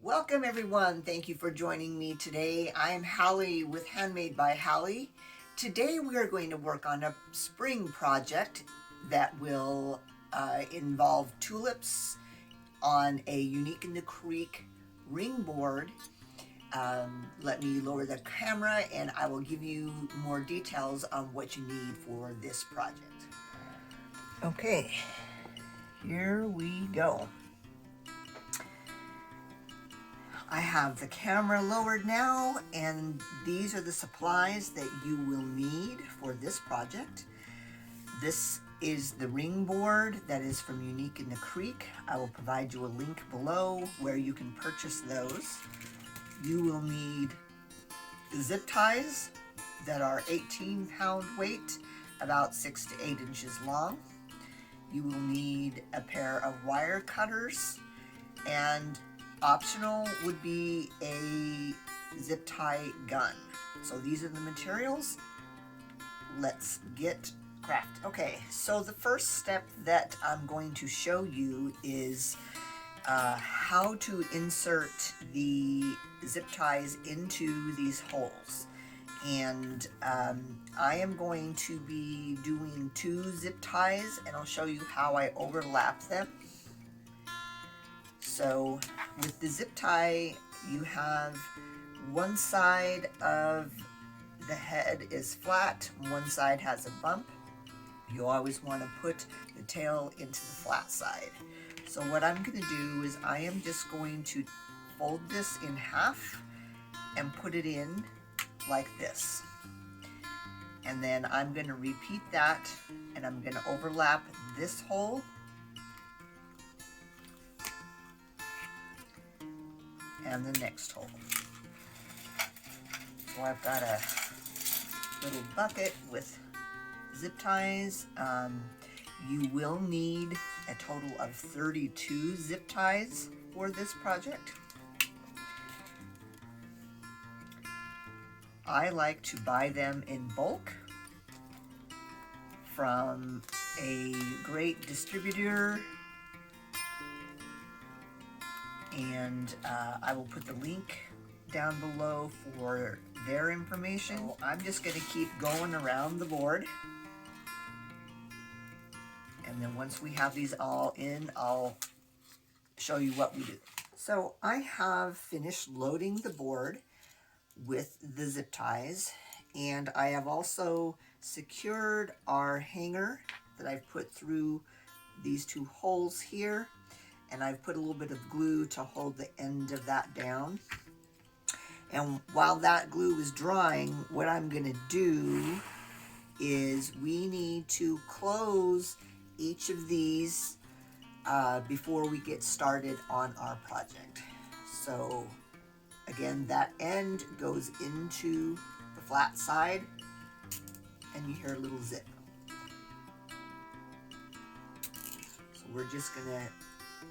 Welcome everyone. Thank you for joining me today. I am Hallie with Handmade by Hallie. Today we are going to work on a spring project that will involve tulips on a Unique in the Creek ring board. Let me lower the camera and I will give you more details on what you need for this project. Okay, here we go. I have the camera lowered now, and these are the supplies that you will need for this project. This is the ring board that is from Unique in the Creek. I will provide you a link below where you can purchase those. You will need the zip ties that are 18-pound weight, about 6 to 8 inches long. You will need a pair of wire cutters, and optional would be a zip tie gun. So these are the materials. Let's get crafted. Okay, so the first step that I'm going to show you is how to insert the zip ties into these holes. And I am going to be doing 2 zip ties, and I'll show you how I overlap them. So with the zip tie, you have one side of the head is flat, one side has a bump. You always want to put the tail into the flat side. So what I'm going to do is I am just going to fold this in half and put it in like this. And then I'm going to repeat that, and I'm going to overlap this hole and the next hole. So I've got a little bucket with zip ties. You will need a total of 32 zip ties for this project. I like to buy them in bulk from a great distributor, and I will put the link down below for their information. So I'm just going to keep going around the board, and then once we have these all in, I'll show you what we do. So I have finished loading the board with the zip ties, and I have also secured our hanger that I've put through these 2 holes here, and I've put a little bit of glue to hold the end of that down. And while that glue is drying, what I'm going to do is we need to close each of these before we get started on our project. So again, that end goes into the flat side, and you hear a little zip. So we're just going to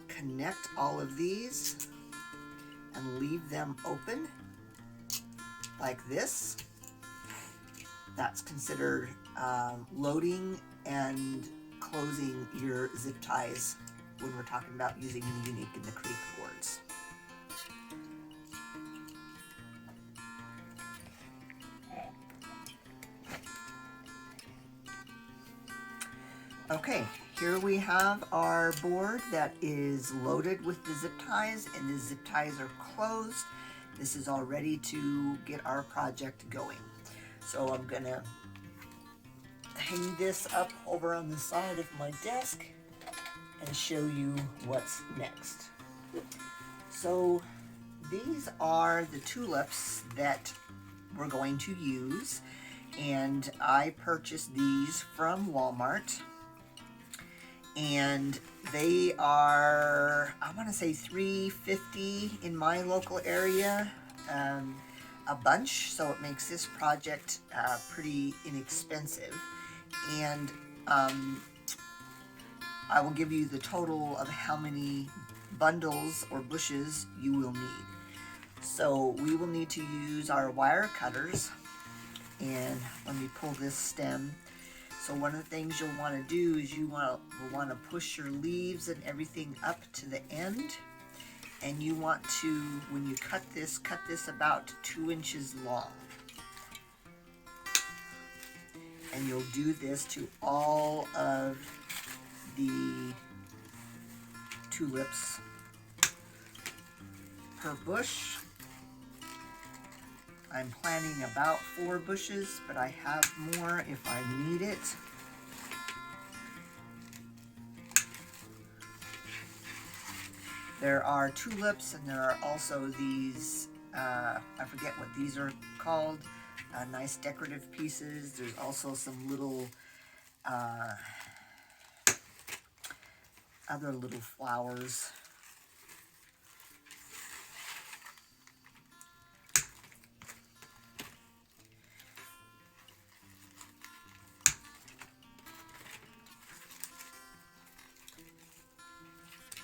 connect all of these and leave them open like this. That's considered loading and closing your zip ties when we're talking about using the Unique in the Creek boards. Okay, here we have our board that is loaded with the zip ties, and the zip ties are closed. This is all ready to get our project going. So I'm gonna hang this up over on the side of my desk and show you what's next. So these are the tulips that we're going to use, and I purchased these from Walmart. And they are, I want to say $3.50 in my local area, a bunch, so it makes this project pretty inexpensive. And I will give you the total of how many bundles or bushes you will need. So we will need to use our wire cutters, and let me pull this stem. So one of the things you'll want to do is you will want to push your leaves and everything up to the end, And you want to, when you cut this about 2 inches long. And you'll do this to all of the tulips per bush. I'm planting about 4 bushes, but I have more if I need it. There are tulips, and there are also these, I forget what these are called, nice decorative pieces. There's also some little, other little flowers.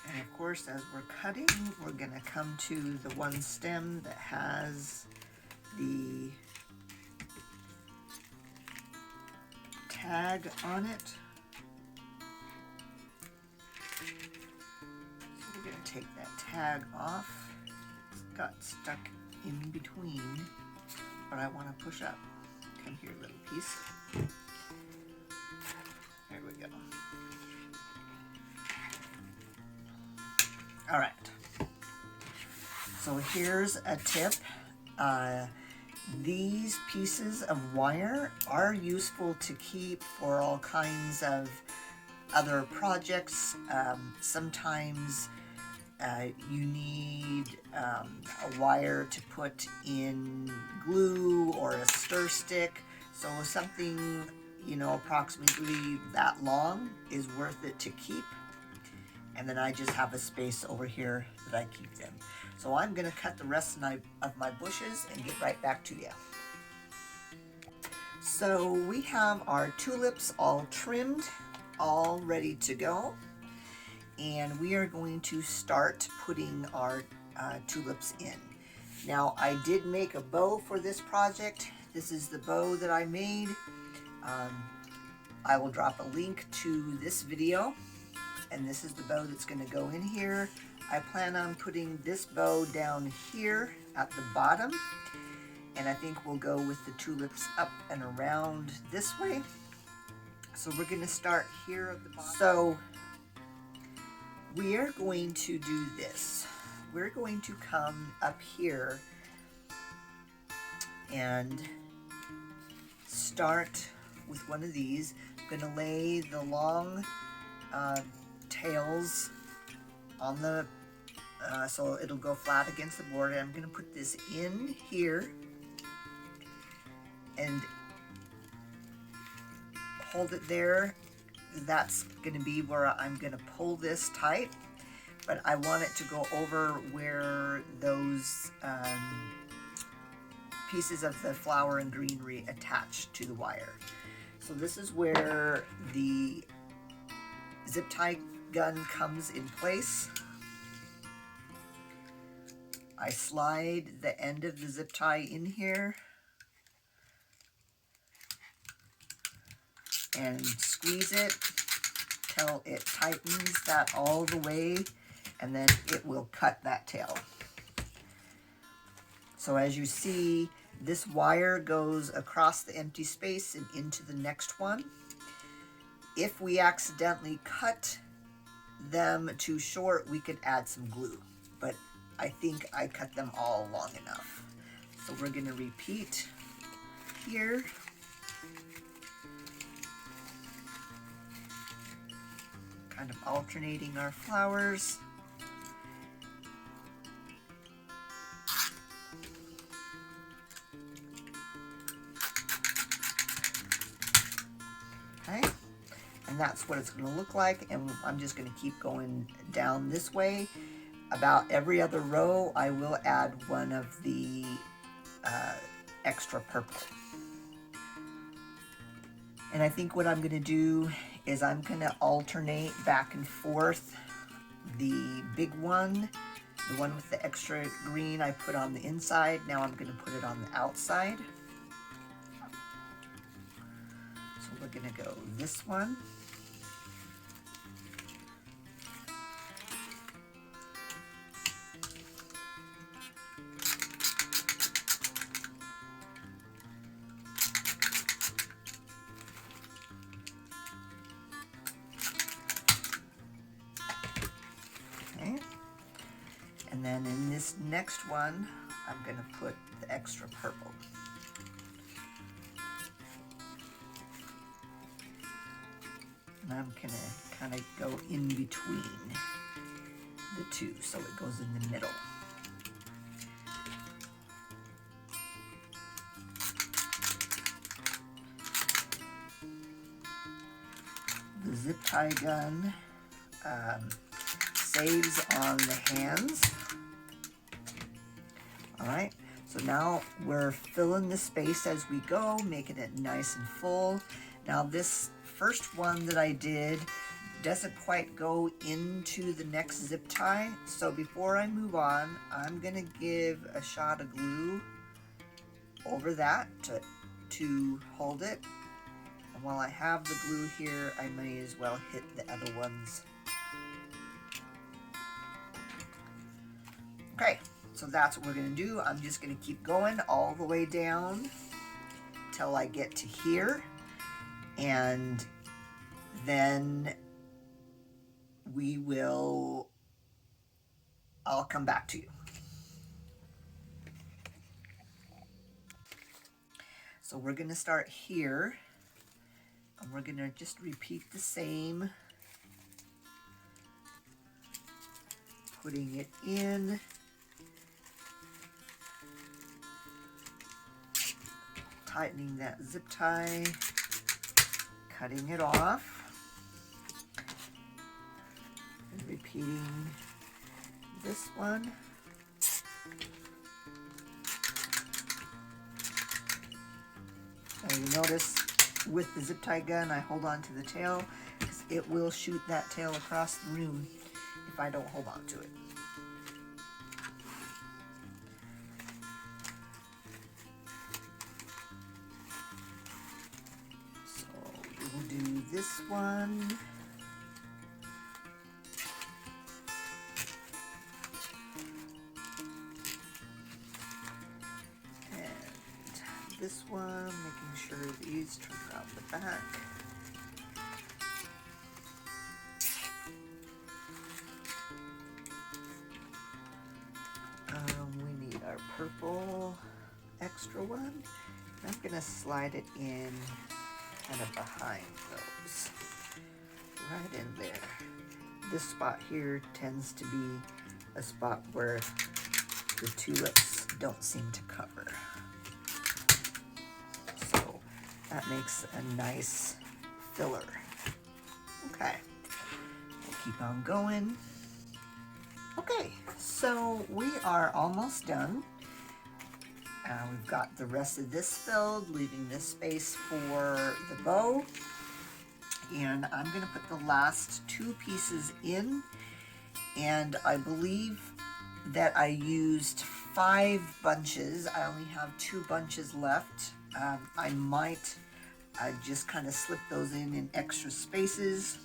And of course, as we're cutting, we're going to come to the one stem that has the tag on it. So we're going to take that tag off. It's got stuck in between, but I want to push up. Come here, little piece. There we go. All right. So here's a tip. These pieces of wire are useful to keep for all kinds of other projects. Sometimes you need a wire to put in glue or a stir stick. So something, you know, approximately that long is worth it to keep. And then I just have a space over here that I keep them. So I'm going to cut the rest of my bushes and get right back to you. So we have our tulips all trimmed, all ready to go. And we are going to start putting our tulips in. Now, I did make a bow for this project. This is the bow that I made. I will drop a link to this video. And this is the bow that's going to go in here. I plan on putting this bow down here at the bottom. And I think we'll go with the tulips up and around this way. So we're going to start here at the bottom. So we are going to do this. We're going to come up here and start with one of these. I'm going to lay the long tails on the so it'll go flat against the board. And I'm going to put this in here and hold it there. That's going to be where I'm going to pull this tight, but I want it to go over where those pieces of the flower and greenery attach to the wire. So this is where the zip tie gun comes in place. I slide the end of the zip tie in here and squeeze it till it tightens that all the way, and then it will cut that tail. So as you see, this wire goes across the empty space and into the next one. If we accidentally cut them too short, we could add some glue, but I think I cut them all long enough. So we're going to repeat here. Kind of alternating our flowers. Okay, and that's what it's going to look like, and I'm just going to keep going down this way. About every other row, I will add one of the extra purple. And I think what I'm going to do is I'm going to alternate back and forth. The big one, the one with the extra green, I put on the inside. Now I'm going to put it on the outside. So we're going to go this one. And then in this next one, I'm going to put the extra purple. And I'm going to kind of go in between the two, so it goes in the middle. The zip tie gun saves on the hands. All right, so now we're filling the space as we go, making it nice and full. Now this first one that I did doesn't quite go into the next zip tie, so before I move on, I'm gonna give a shot of glue over that to hold it. And while I have the glue here, I may as well hit the other ones. Okay, so that's what we're gonna do. I'm just gonna keep going all the way down till I get to here, and then I'll come back to you. So we're gonna start here, and we're gonna just repeat the same, putting it in, tightening that zip tie, cutting it off, and repeating this one. And you notice with the zip tie gun, I hold on to the tail because it will shoot that tail across the room if I don't hold on to it. So we'll do this one. This one, making sure these turn around the back. We need our purple extra one. I'm gonna slide it in kind of behind those, right in there. This spot here tends to be a spot where the tulips don't seem to cover. That makes a nice filler. Okay, we'll keep on going. Okay, so we are almost done. We've got the rest of this filled, leaving this space for the bow. And I'm gonna put the last two pieces in. And I believe that I used 5 bunches. I only have 2 bunches left. I might just kind of slip those in extra spaces.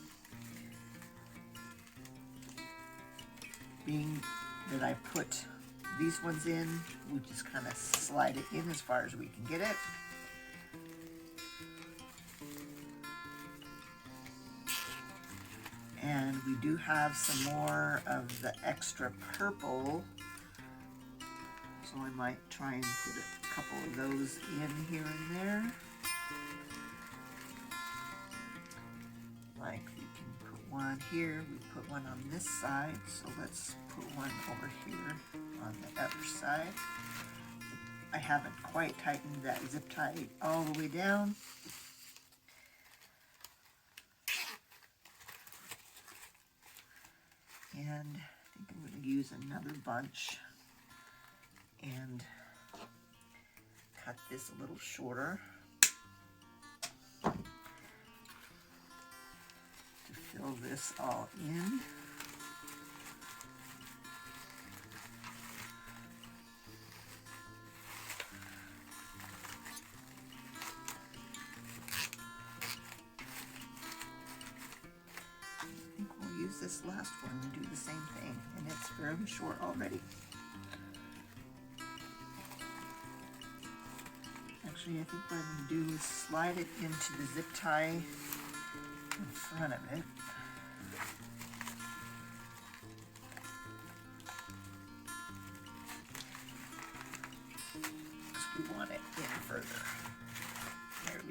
Being that I put these ones in, we just kind of slide it in as far as we can get it. And we do have some more of the extra purple, so I might try and put a couple of those in here and there. Like we can put one here, we put one on this side, so let's put one over here on the other side. I haven't quite tightened that zip tie all the way down. And I think I'm going to use another bunch and cut this a little shorter to fill this all in. I think we'll use this last one and do the same thing, and it's fairly short already. Actually, I think what I'm going to do is slide it into the zip tie in front of it.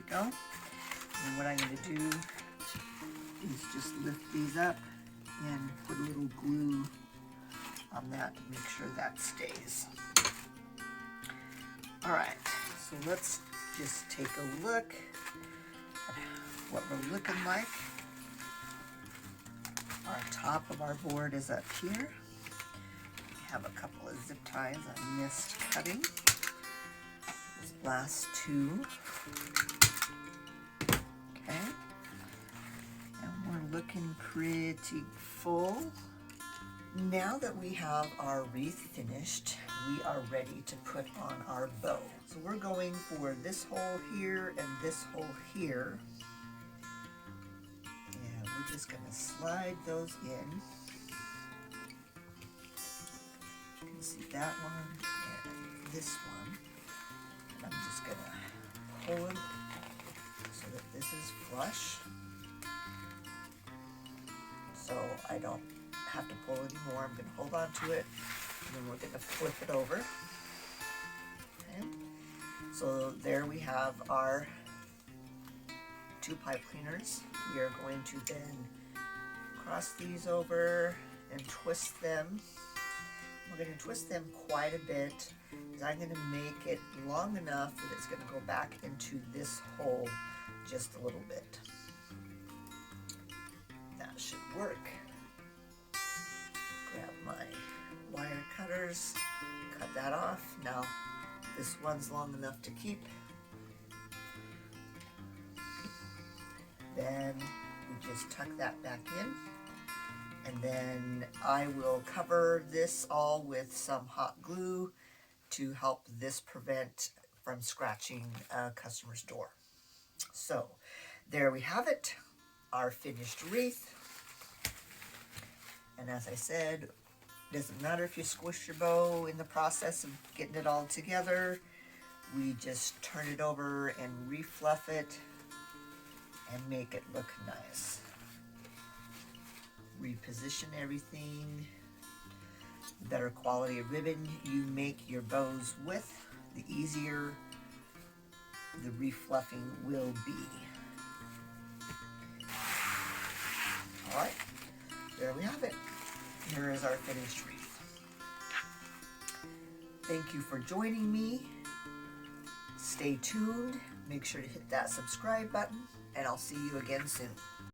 go. And what I'm going to do is just lift these up and put a little glue on that to make sure that stays. Alright, so let's just take a look at what we're looking like. Our top of our board is up here. We have a couple of zip ties I missed cutting. These last two. Okay. And we're looking pretty full. Now that we have our wreath finished, we are ready to put on our bow. So we're going for this hole here and this hole here. And we're just going to slide those in. You can see that one and this one. And I'm just going to pull them so that this is flush. So I don't have to pull anymore. I'm going to hold on to it, and then we're going to flip it over. Okay. So there we have our two pipe cleaners. We are going to then cross these over and twist them. We're going to twist them quite a bit, because I'm going to make it long enough that it's going to go back into this hole just a little bit. That should work. Grab my wire cutters, cut that off. Now this one's long enough to keep. Then we just tuck that back in, and then I will cover this all with some hot glue to help this prevent from scratching a customer's door. So there we have it, our finished wreath. And as I said, it doesn't matter if you squish your bow in the process of getting it all together. We just turn it over and refluff it and make it look nice. Reposition everything. The better quality of ribbon you make your bows with, the easier the refluffing will be. All right. There we have it. Here is our finished wreath. Thank you for joining me. Stay tuned. Make sure to hit that subscribe button, and I'll see you again soon.